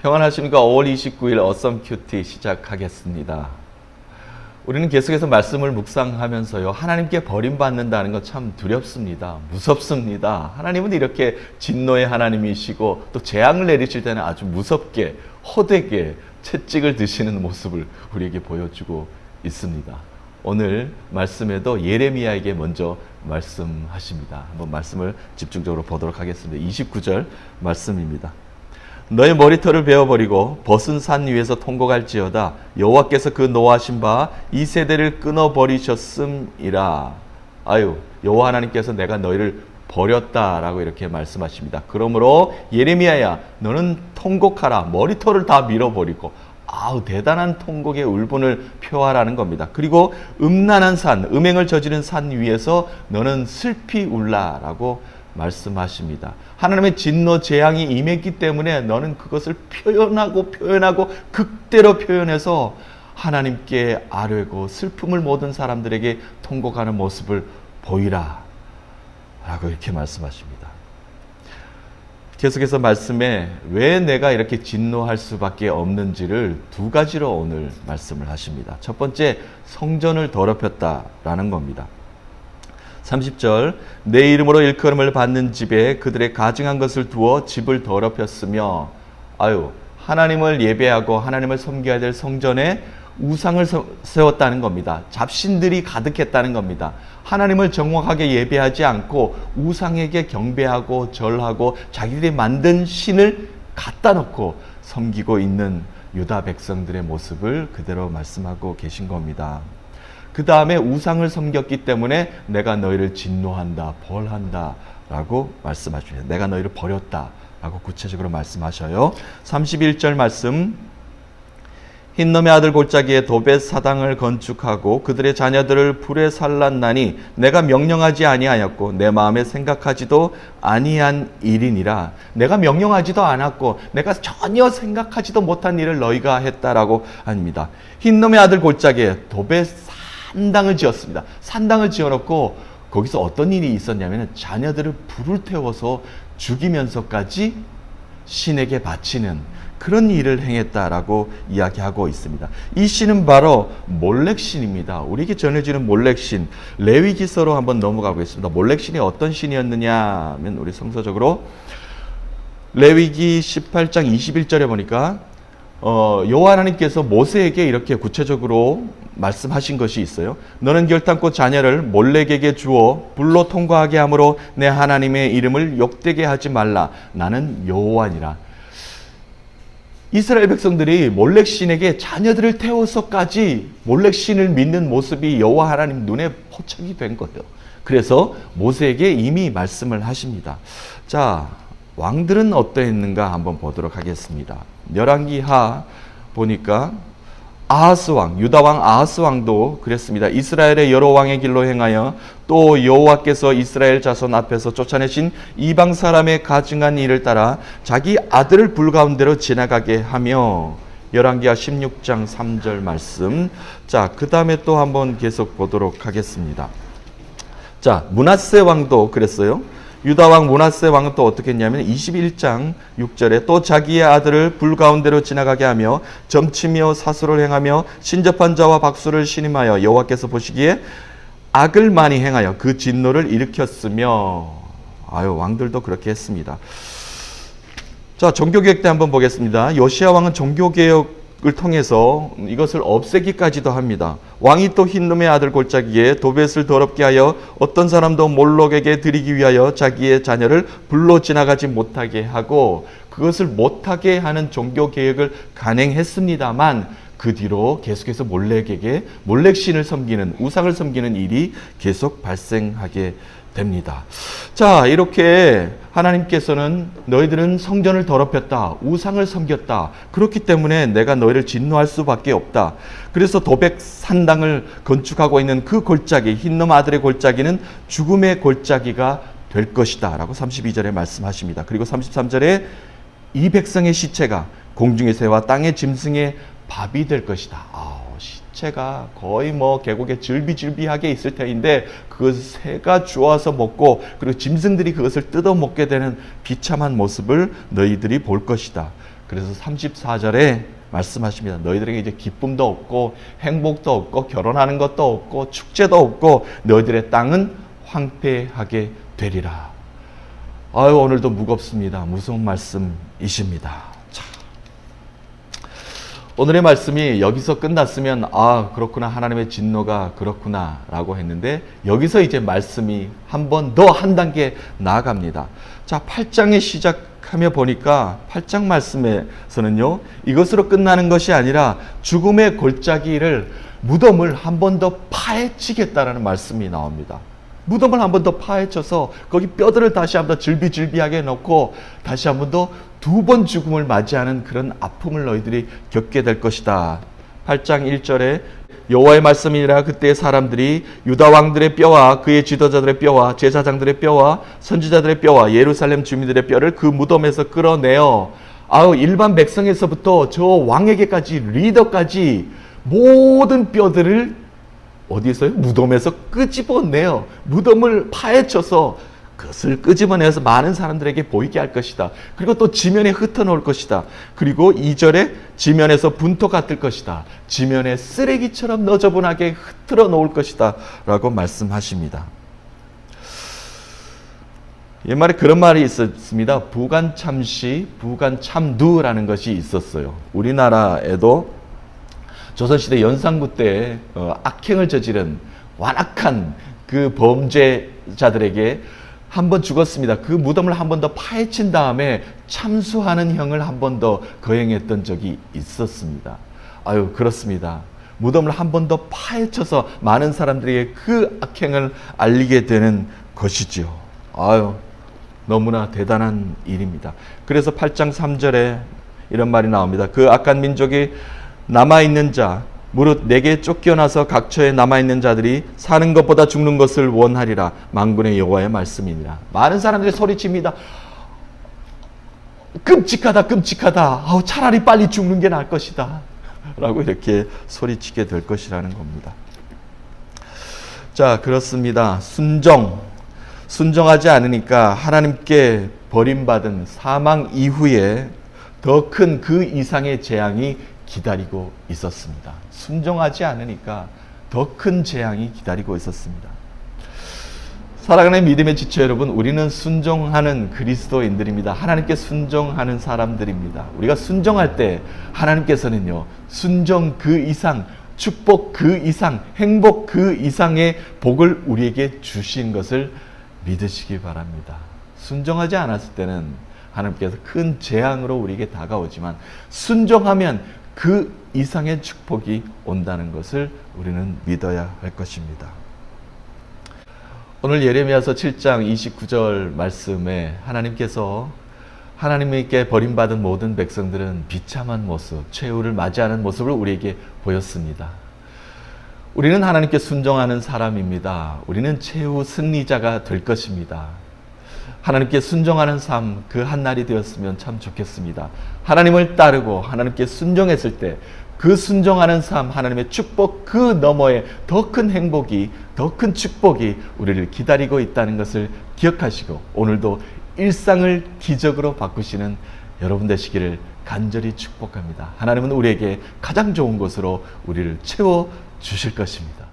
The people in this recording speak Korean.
평안하십니까? 5월 29일 어썸 큐티 시작하겠습니다. 우리는 계속해서 말씀을 묵상하면서요, 하나님께 버림받는다는 건 참 두렵습니다. 무섭습니다. 하나님은 이렇게 진노의 하나님이시고 또 재앙을 내리실 때는 아주 무섭게 헛되게 채찍을 드시는 모습을 우리에게 보여주고 있습니다. 오늘 말씀에도 예레미야에게 먼저 말씀하십니다. 한번 말씀을 집중적으로 보도록 하겠습니다. 29절 말씀입니다. 너의 머리털을 베어버리고 벗은 산 위에서 통곡할지어다. 여호와께서 그 노하신 바 이 세대를 끊어버리셨음이라. 아유, 여호와 하나님께서 내가 너희를 버렸다라고 이렇게 말씀하십니다. 그러므로 예레미야야, 너는 통곡하라. 머리털을 다 밀어버리고. 아우, 대단한 통곡의 울분을 표하라는 겁니다. 그리고 음란한 산, 음행을 저지른 산 위에서 너는 슬피 울라라고 말씀하십니다. 하나님의 진노 재앙이 임했기 때문에 너는 그것을 표현하고 극대로 표현해서 하나님께 아뢰고 슬픔을 모든 사람들에게 통곡하는 모습을 보이라 라고 이렇게 말씀하십니다. 계속해서 말씀에 왜 내가 이렇게 진노할 수밖에 없는지를 두 가지로 오늘 말씀을 하십니다. 첫 번째, 성전을 더럽혔다라는 겁니다. 30절, 내 이름으로 일컬음을 받는 집에 그들의 가증한 것을 두어 집을 더럽혔으며, 아유, 하나님을 예배하고 하나님을 섬겨야 될 성전에 우상을 세웠다는 겁니다. 잡신들이 가득했다는 겁니다. 하나님을 정확하게 예배하지 않고 우상에게 경배하고 절하고 자기들이 만든 신을 갖다 놓고 섬기고 있는 유다 백성들의 모습을 그대로 말씀하고 계신 겁니다. 그 다음에 우상을 섬겼기 때문에 내가 너희를 진노한다, 벌한다 라고 말씀하십니다. 내가 너희를 버렸다 라고 구체적으로 말씀하셔요. 31절 말씀, 흰놈의 아들 골짜기에 도벳 사당을 건축하고 그들의 자녀들을 불에 살랐나니 내가 명령하지 아니하였고 내 마음에 생각하지도 아니한 일이니라. 내가 명령하지도 않았고 내가 전혀 생각하지도 못한 일을 너희가 했다라고 합니다. 흰놈의 아들 골짜기에 도벳 산당을 지었습니다. 산당을 지어놓고 거기서 어떤 일이 있었냐면 자녀들을 불을 태워서 죽이면서까지 신에게 바치는 그런 일을 행했다라고 이야기하고 있습니다. 이 신은 바로 몰렉신입니다. 우리에게 전해지는 몰렉신, 레위기서로 한번 넘어가 보겠습니다. 몰렉신이 어떤 신이었느냐 하면 우리 성서적으로 레위기 18장 21절에 보니까 여호와 하나님께서 모세에게 이렇게 구체적으로 말씀하신 것이 있어요. 너는 결단코 자녀를 몰렉에게 주어 불로 통과하게 함으로 내 하나님의 이름을 욕되게 하지 말라. 나는 여호와니라. 이스라엘 백성들이 몰렉신에게 자녀들을 태워서까지 몰렉신을 믿는 모습이 여호와 하나님 눈에 포착이 된 거예요. 그래서 모세에게 이미 말씀을 하십니다. 자, 왕들은 어떠했는가 한번 보도록 하겠습니다. 열왕기하 보니까 아하스 왕, 유다 왕 아하스 왕도 그랬습니다. 이스라엘의 여러 왕의 길로 행하여 또 여호와께서 이스라엘 자손 앞에서 쫓아내신 이방 사람의 가증한 일을 따라 자기 아들을 불 가운데로 지나가게 하며. 열왕기하 16장 3절 말씀. 자, 그 다음에 또 한번 계속 보도록 하겠습니다. 자, 므낫세 왕도 그랬어요. 유다 왕 므낫세 왕은 또 어떻게 했냐면 21장 6절에 또 자기의 아들을 불 가운데로 지나가게 하며 점치며 사수를 행하며 신접한 자와 박수를 신임하여 여호와께서 보시기에 악을 많이 행하여 그 진노를 일으켰으며. 아유, 왕들도 그렇게 했습니다. 자, 종교개혁 때 한번 보겠습니다. 요시야 왕은 종교개혁을 통해서 이것을 없애기까지도 합니다. 왕이 또 흰놈의 아들 골짜기에 도벳을 더럽게 하여 어떤 사람도 몰록에게 드리기 위하여 자기의 자녀를 불로 지나가지 못하게 하고, 그것을 못하게 하는 종교개혁을 간행했습니다만 그 뒤로 계속해서 몰렉에게 몰렉신을 섬기는, 우상을 섬기는 일이 계속 발생하게 됩니다. 자, 이렇게 하나님께서는 너희들은 성전을 더럽혔다, 우상을 섬겼다, 그렇기 때문에 내가 너희를 진노할 수밖에 없다. 그래서 도벳 산당을 건축하고 있는 그 골짜기, 흰놈 아들의 골짜기는 죽음의 골짜기가 될 것이다 라고 32절에 말씀하십니다. 그리고 33절에 이 백성의 시체가 공중의 새와 땅의 짐승의 밥이 될 것이다. 시체가 거의 계곡에 질비질비하게 있을 터인데 그 새가 주워서 먹고 그리고 짐승들이 그것을 뜯어 먹게 되는 비참한 모습을 너희들이 볼 것이다. 그래서 34절에 말씀하십니다. 너희들에게 이제 기쁨도 없고 행복도 없고 결혼하는 것도 없고 축제도 없고 너희들의 땅은 황폐하게 되리라. 아유, 오늘도 무겁습니다. 무서운 말씀이십니다. 자, 오늘의 말씀이 여기서 끝났으면 아, 그렇구나, 하나님의 진노가 그렇구나 라고 했는데, 여기서 이제 말씀이 한 번 더 한 단계 나아갑니다. 자, 8장에 시작하며 보니까 8장 말씀에서는요, 이것으로 끝나는 것이 아니라 죽음의 골짜기를, 무덤을 한 번 더 파헤치겠다라는 말씀이 나옵니다. 무덤을 한 번 더 파헤쳐서 거기 뼈들을 다시 한 번 더 질비질비하게 넣고 다시 한 번 더 두 번 죽음을 맞이하는 그런 아픔을 너희들이 겪게 될 것이다. 8장 1절에 여호와의 말씀이니라. 그때 사람들이 유다 왕들의 뼈와 그의 지도자들의 뼈와 제사장들의 뼈와 선지자들의 뼈와 예루살렘 주민들의 뼈를 그 무덤에서 끌어내어, 일반 백성에서부터 저 왕에게까지, 리더까지 모든 뼈들을 어디서요? 무덤에서 끄집어내요. 무덤을 파헤쳐서 그것을 끄집어내서 많은 사람들에게 보이게 할 것이다. 그리고 또 지면에 흩어놓을 것이다. 그리고 2절에 지면에서 분토가 뜰 것이다. 지면에 쓰레기처럼 너저분하게 흩어져 놓을 것이다 라고 말씀하십니다. 옛말에 그런 말이 있었습니다. 부관참시, 부관참두라는 것이 있었어요. 우리나라에도 조선시대 연산구 때 악행을 저지른 완악한 그 범죄자들에게 한 번 죽었습니다. 그 무덤을 한 번 더 파헤친 다음에 참수하는 형을 한 번 더 거행했던 적이 있었습니다. 그렇습니다. 무덤을 한 번 더 파헤쳐서 많은 사람들에게 그 악행을 알리게 되는 것이죠. 너무나 대단한 일입니다. 그래서 8장 3절에 이런 말이 나옵니다. 그 악한 민족이 남아있는 자, 무릇 내게 쫓겨나서 각처에 남아있는 자들이 사는 것보다 죽는 것을 원하리라. 만군의 여호와의 말씀이니라. 많은 사람들이 소리칩니다. 끔찍하다, 끔찍하다. 차라리 빨리 죽는 게 나을 것이다 라고 이렇게 소리치게 될 것이라는 겁니다. 자, 그렇습니다. 순종하지 않으니까 하나님께 버림받은 사망 이후에 더 큰 그 이상의 재앙이 기다리고 있었습니다. 순종하지 않으니까 더 큰 재앙이 기다리고 있었습니다. 사랑하는 믿음의 지체 여러분, 우리는 순종하는 그리스도인들입니다. 하나님께 순종하는 사람들입니다. 우리가 순종할 때 하나님께서는요, 순종 그 이상, 축복 그 이상, 행복 그 이상의 복을 우리에게 주신 것을 믿으시기 바랍니다. 순종하지 않았을 때는 하나님께서 큰 재앙으로 우리에게 다가오지만, 순종하면 그 이상의 축복이 온다는 것을 우리는 믿어야 할 것입니다. 오늘 예레미야서 7장 29절 말씀에 하나님께서 하나님께 버림받은 모든 백성들은 비참한 모습, 최후를 맞이하는 모습을 우리에게 보였습니다. 우리는 하나님께 순종하는 사람입니다. 우리는 최후 승리자가 될 것입니다. 하나님께 순종하는 삶, 그 한날이 되었으면 참 좋겠습니다. 하나님을 따르고 하나님께 순종했을 때 그 순종하는 삶, 하나님의 축복 그 너머에 더 큰 행복이, 더 큰 축복이 우리를 기다리고 있다는 것을 기억하시고, 오늘도 일상을 기적으로 바꾸시는 여러분 되시기를 간절히 축복합니다. 하나님은 우리에게 가장 좋은 것으로 우리를 채워 주실 것입니다.